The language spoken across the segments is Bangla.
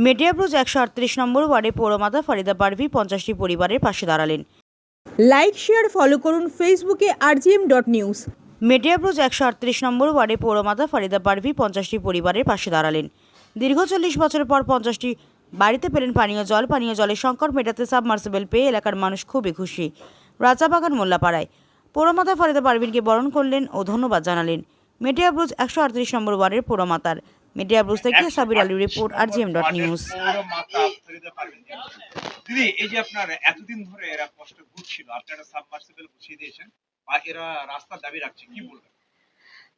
মেটিয়াবুরুজ ১৩৮ নম্বর ওয়ার্ডে পৌরমাতা ফারিদা পারভী ৫০টি পরিবারের পাশে দাঁড়ালেন। লাইক শেয়ার ফলো করুন ফেসবুকে rgm.news। মেটিয়াবুরুজ ১৩৮ নম্বর ওয়ার্ডে পৌরমাতা ফারিদা পারভী ৫০টি পরিবারের পাশে দাঁড়ালেন। দীর্ঘ ৪০ বছর পর ৫০টি বাড়িতে পেলেন পানীয় জল। পানীয় জলের সংকট মেটাতে সাবমার্সিবল পেয়ে এলাকার মানুষ খুবই খুশি। রাজাবাগান মোল্লাপাড়ায় পৌরমাতা ফারিদা পারভীনকে বরণ করলেন ও ধন্যবাদ জানালেন মেটিয়াবুরুজ ১৩৮ নম্বর ওয়ার্ডের পৌরমাতার। মেটিয়াবুরুজ থেকে সাবির আলী রিপোর্ট, rgm.news। দিদি, এই যে আপনার এতদিন ধরে এরা কষ্ট ভুগছিল, আপনারা সাবমার্সিবল বসিয়ে দিয়েছেন বা এরা রাস্তার দাবি রাখছে, কি বলবেন?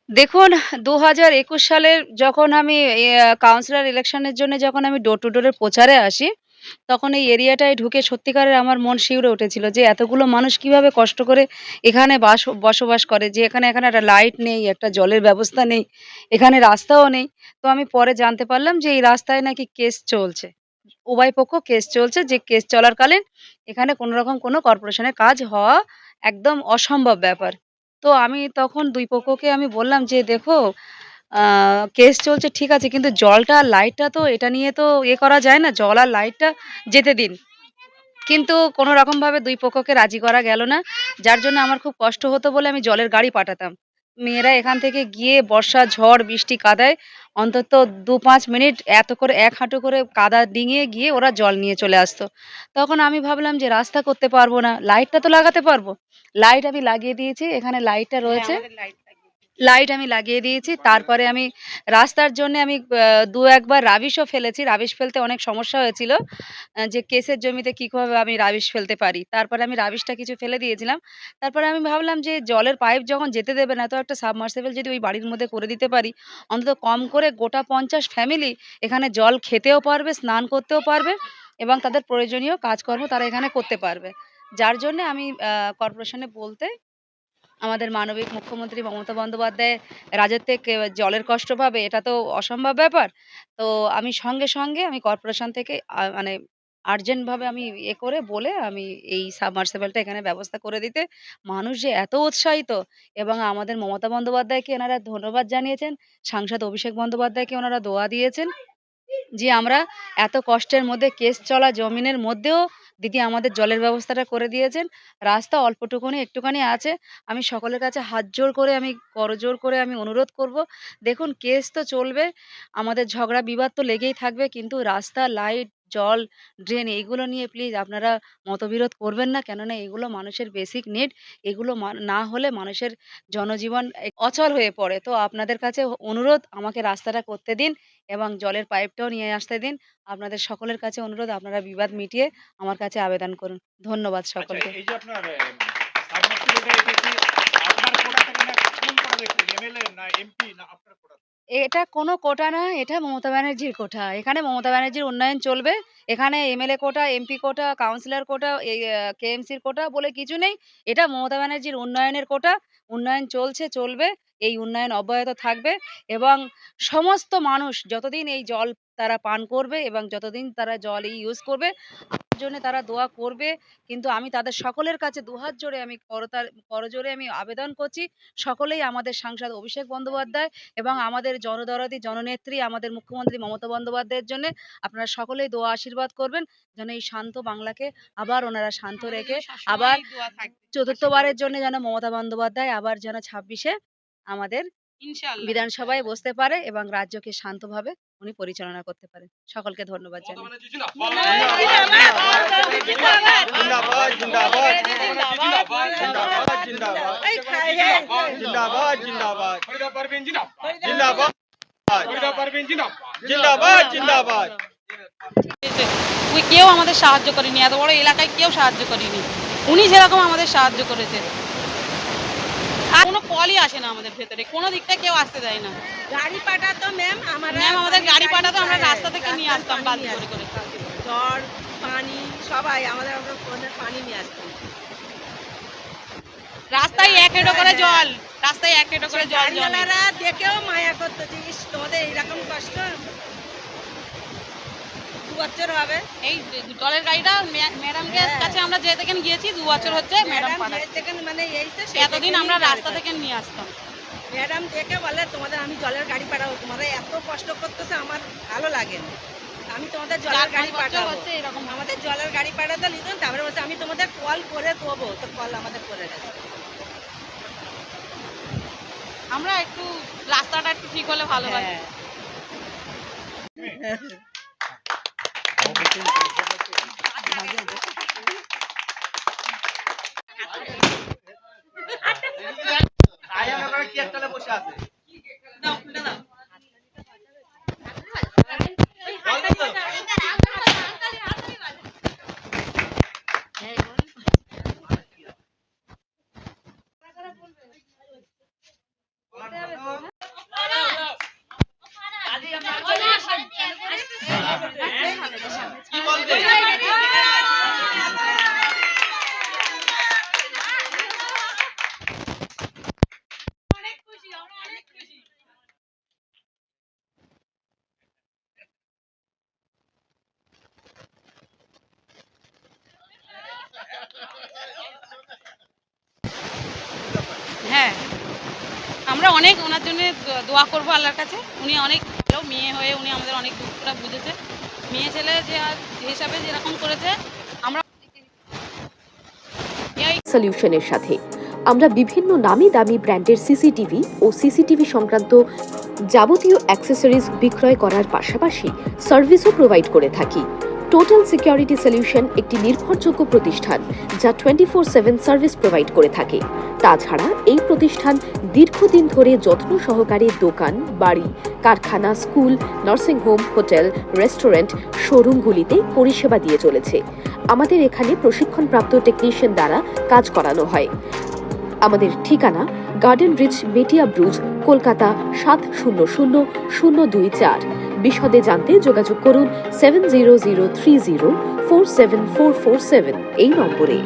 দেখুন, ২০২১ সালের যখন আমি কাউন্সিলর ইলেকশনের জন্য যখন আমি ডোর টু ডোরের প্রচারে আসি, তখন এই এরিয়াটায় ঢুকে সত্যিকারের আমার মন শিউরে উঠেছিল যে এতগুলো মানুষ কিভাবে কষ্ট করে এখানে বসবাস করে, যে এখানে একটা লাইট নেই, একটা জলের ব্যবস্থা নেই, এখানে রাস্তাও নেই। তো আমি পরে জানতে পারলাম যে এই রাস্তায় নাকি কেস চলছে, উভয় পক্ষ কেস চলছে, যে কেস চলাকালীন এখানে কোনো রকম কোনো কর্পোরেশনের কাজ হওয়া একদম অসম্ভব ব্যাপার। তো আমি তখন ২ পক্ষকে আমি বললাম যে, "দেখো, আ কেস চলছে ঠিক আছে, কিন্তু জলটা আর লাইটটা তো এটা নিয়ে তো করা যায় না। জল আর লাইটটা যেতে দিন।" কিন্তু কোনো রকমভাবে ২ পক্ষকে রাজি করা গেল না। যার জন্য আমার খুব কষ্ট হতো বলে আমি জলের গাড়ি পাঠাতাম। মেয়েরা এখান থেকে গিয়ে বর্ষা, ঝড়, বৃষ্টি, কাদায় অন্তত ২-৫ মিনিট এত করে ১ হাঁটু করে কাদা ডিঙিয়ে গিয়ে ওরা জল নিয়ে চলে আসতো। তখন আমি ভাবলাম যে রাস্তা করতে পারবো না, লাইটটা তো লাগাতে পারবো। লাইট আমি লাগিয়ে দিয়েছি, এখানে লাইটটা রয়েছে। লাইট আমি লাগিয়ে দিয়েছি। তারপরে আমি রাস্তার জন্যে আমি ২-১ বার রাবিশও ফেলেছি। রাবিশ ফেলতে অনেক সমস্যা হয়েছিল। যে কেসের জমিতে কিভাবে আমি রাবিশ ফেলতে পারি। তারপরে আমি রাবিশটা কিছু ফেলে দিয়েছিলাম। তারপরে আমি ভাবলাম যে জলের পাইপ যখন যেতে দেবে না, তো একটা সাবমার্সিবল যদি ওই বাড়ির মধ্যে করে দিতে পারি, অন্তত কম করে গোটা ৫০ ফ্যামিলি এখানে জল খেতেও পারবে, স্নান করতেও পারবে এবং তাদের প্রয়োজনীয় কাজকর্ম তারা এখানে করতে পারবে। যার জন্যে আমি কর্পোরেশনে বলতে আমাদের মানবিক মুখ্যমন্ত্রী মমতা বন্দ্যোপাধ্যায়ের রাজত্বে জলের কষ্ট পাবে, এটা তো অসম্ভব ব্যাপার। তো আমি সঙ্গে আমি কর্পোরেশন থেকে মানে আর্জেন্টভাবে আমি করে বলে আমি এই সাবমার্সিবলটা এখানে ব্যবস্থা করে দিতে, মানুষ যে এত উৎসাহিত, এবং আমাদের মমতা বন্দ্যোপাধ্যায়কে এনারা ধন্যবাদ জানিয়েছেন, সাংসদ অভিষেক বন্দ্যোপাধ্যায়কে ওনারা দোয়া দিয়েছেন যে আমরা এত কষ্টের মধ্যে কেস চলা জমিনের মধ্যেও দিদি আমাদের জলের ব্যবস্থাটা করে দিয়েছেন। রাস্তা অল্পটুকুনি একটুখানি আছে। আমি সকলের কাছে হাত জোড় করে আমি করজোড় করে আমি অনুরোধ করব, দেখুন কেস তো চলবে, আমাদের ঝগড়া বিবাদ তো লেগেই থাকবে, কিন্তু রাস্তা, লাইট, জল, ড্রেন এইগুলো নিয়ে প্লিজ আপনারা মতবিরোধ করবেন না। কেননা এগুলো মানুষের বেসিক নিড। এগুলো না হলে মানুষের জনজীবন অচল হয়ে পড়ে। তো আপনাদের কাছে অনুরোধ, আমাকে রাস্তাটা করতে দিন এবং জলের পাইপটাও নিয়ে আসতে দিন। আপনাদের সকলের কাছে অনুরোধ, আপনারা বিবাদ মিটিয়ে আমার কাছে আবেদন করুন। ধন্যবাদ আচ্ছা, সকলকে। এই যে আপনার সাবমার্সিবলটা রেখেছি, আপনার কোটা থেকে না কোন কোটা রেখেছেন? এমএলএ না এমপি না আপনার কোটা? এটা কোনো কোটা না, এটা মমতা ব্যানার্জির কোটা। এখানে মমতা ব্যানার্জির উন্নয়ন চলবে। এখানে এমএলএ কোটা, এমপি কোটা, কাউন্সিলর কোটা, এই কেএমসির কোটা বলে কিছু নেই। এটা মমতা ব্যানার্জির উন্নয়নের কোটা। উন্নয়ন চলছে, চলবে। এই উন্নয়ন অব্যাহত থাকবে এবং সমস্ত মানুষ যতদিন এই জল তারা পান করবে এবং যতদিন তারা জল ইউজ করবে, জন্য তারা দোয়া করবে। কিন্তু আমি তাদের সকলের কাছে দুহাত জোড়ে আমি করজোড়ে আমি আবেদন করছি, সকলেই আমাদের সাংসদ অভিষেক বন্দ্যোপাধ্যায় এবং আমাদের জনদরদি জননেত্রী আমাদের মুখ্যমন্ত্রী মমতা বন্দ্যোপাধ্যায়ের জন্য আপনারা সকলেই দোয়া আশীর্বাদ করবেন, যেন এই শান্ত বাংলাকে আবার ওনারা শান্ত রেখে আবার চতুর্থবারের জন্য যেন মমতা বন্দ্যোপাধ্যায় আবার যেন ২৬-এ আমাদের বিধানসভায় বসতে পারে এবং রাজ্যকে শান্তভাবে উনি পরিচালনা করতে পারেন। সকলকে ধন্যবাদ জানাই। জিন্দাবাদ, জিন্দাবাদ, জিন্দাবাদ, জিন্দাবাদ, জিন্দাবাদ, ফরিদা পারভীন জিন্দাবাদ, জিন্দাবাদ, ফরিদা পারভীন জিন্দাবাদ, জিন্দাবাদ। কেউ আমাদের সাহায্য করেনি, এত বড় এলাকায় কেউ সাহায্য করেনি, উনি যেরকম আমাদের সাহায্য করেছেন। আর কোনো কলই আসে না আমাদের ভেতরে, কোনো দিকটা কেউ আসতে দেয় না। গাড়ি পাঠাতো ম্যাম, আমাদের গাড়ি পাঠাতো, আমরা রাস্তা থেকে নিয়ে আসতাম বালতি করে করে। ঝড়, পানি সবাই আমাদের পানি নিয়ে আসতাম। রাস্তায় ১ এঁটো করে জল, রাস্তায় ১ এঁটো করে জল জমে। গাড়িওয়ালারা দেখেও মায়া করতো যে ইস, তোমাদের এইরকম কষ্ট। ২ বছর হবে এই জলের গাড়িটা ম্যাডামকে কাছে আমরা যে থেকে গিয়েছি, ২ বছর হচ্ছে ম্যাডাম মানে এই তো এতদিন আমরা রাস্তা থেকে নিয়ে আসতাম। ম্যাডাম দেখে বলে তোমাদের আমি জলের গাড়ি পাঠাবো, তোমরা এত কষ্ট করতেছে আমার ভালো লাগে না। আমি তোমাদের জলের যার গাড়ি খরচা পাঠাবো, হচ্ছে এরকম আমাদের জলের গাড়ি পাঠাতে নিতেন, তারপরে বলছে আমি তোমাদের কল করে দেবো, তো কল আমাদের করে গেছে। আমরা একটু রাস্তাটা একটু ঠিক হলে ভালো হয়। হ্যাঁ। হ্যাঁ, আমরা অনেক ওনার জন্য দোয়া করবো আল্লাহর কাছে। উনি অনেক ভালো মেয়ে হয়ে উনি আমাদের অনেক দুঃখটা বুঝেছে। মেয়ে ছেলে যে হিসাবে যেরকম করেছে আমরা সলিউশনের সাথে আমরা বিভিন্ন নামি দামি ব্র্যান্ডের সিসিটিভি ও সিসিটিভি সংক্রান্ত যাবতীয় অ্যাক্সেসরিজ বিক্রয় করার পাশাপাশি সার্ভিসও প্রোভাইড করে থাকি। টোটাল সিকিউরিটি সলিউশন একটি নির্ভরযোগ্য প্রতিষ্ঠান যা 24/7 সার্ভিস প্রোভাইড করে থাকে। তাছাড়া এই প্রতিষ্ঠান দীর্ঘদিন ধরে যত্ন সহকারে দোকান, বাড়ি, কারখানা, school, nursing home, hotel, restaurant, শোরুমগুলিতে পরিষেবা দিয়ে চলেছে। আমাদের এখানে প্রশিক্ষণপ্রাপ্ত টেকনিশিয়ান দ্বারা কাজ করানো হয়। আমাদের ঠিকানা গার্ডেন রিচ, মেটিয়া ব্রুজ, কলকাতা 700024। বিশদে জানতে যোগাযোগ করুন 7003047447 এই নম্বরে।